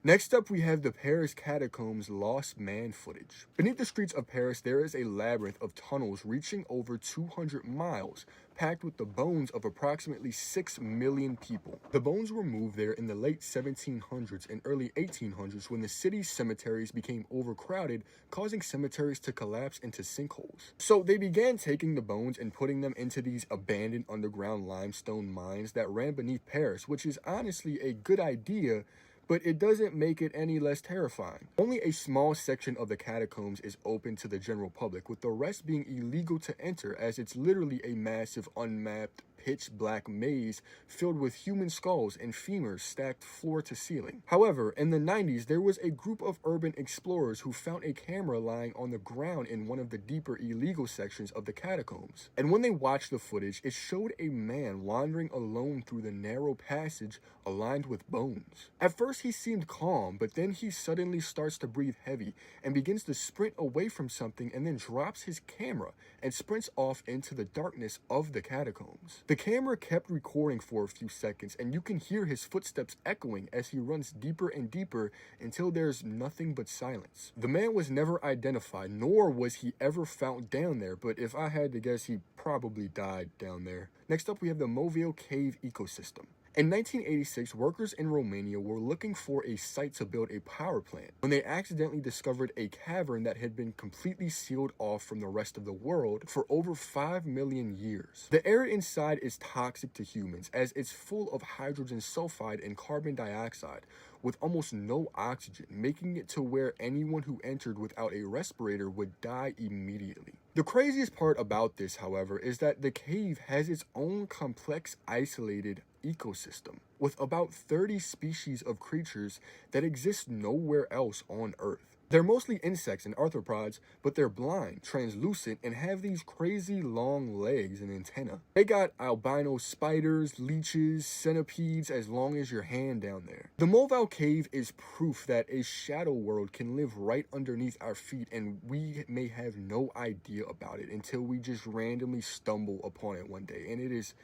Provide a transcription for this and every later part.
Next up, we have the Paris catacombs lost man footage. Beneath the streets of Paris, there is a labyrinth of tunnels reaching over 200 miles, packed with the bones of approximately 6 million people. The bones were moved there in the late 1700s and early 1800s when the city's cemeteries became overcrowded, causing cemeteries to collapse into sinkholes. So they began taking the bones and putting them into these abandoned underground limestone mines that ran beneath Paris, which is honestly a good idea, but it doesn't make it any less terrifying. Only a small section of the catacombs is open to the general public, with the rest being illegal to enter, as it's literally a massive unmapped pitch black maze filled with human skulls and femurs stacked floor to ceiling. However, in the 90s, there was a group of urban explorers who found a camera lying on the ground in one of the deeper illegal sections of the catacombs. And when they watched the footage, it showed a man wandering alone through the narrow passage aligned with bones. At first, he seemed calm, but then he suddenly starts to breathe heavy and begins to sprint away from something, and then drops his camera and sprints off into the darkness of the catacombs. The camera kept recording for a few seconds, and you can hear his footsteps echoing as he runs deeper and deeper until there's nothing but silence. The man was never identified, nor was he ever found down there, but if I had to guess, he probably died down there. Next up, we have the Movale Cave ecosystem. In 1986, workers in Romania were looking for a site to build a power plant when they accidentally discovered a cavern that had been completely sealed off from the rest of the world for over 5 million years. The air inside is toxic to humans, as it's full of hydrogen sulfide and carbon dioxide, with almost no oxygen, making it to where anyone who entered without a respirator would die immediately. The craziest part about this, however, is that the cave has its own complex, isolated ecosystem, with about 30 species of creatures that exist nowhere else on Earth. They're mostly insects and arthropods, but they're blind, translucent, and have these crazy long legs and antennae. They got albino spiders, leeches, centipedes as long as your hand down there. The Movale Cave is proof that a shadow world can live right underneath our feet, and we may have no idea about it until we just randomly stumble upon it one day, and it is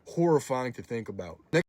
horrifying to think about.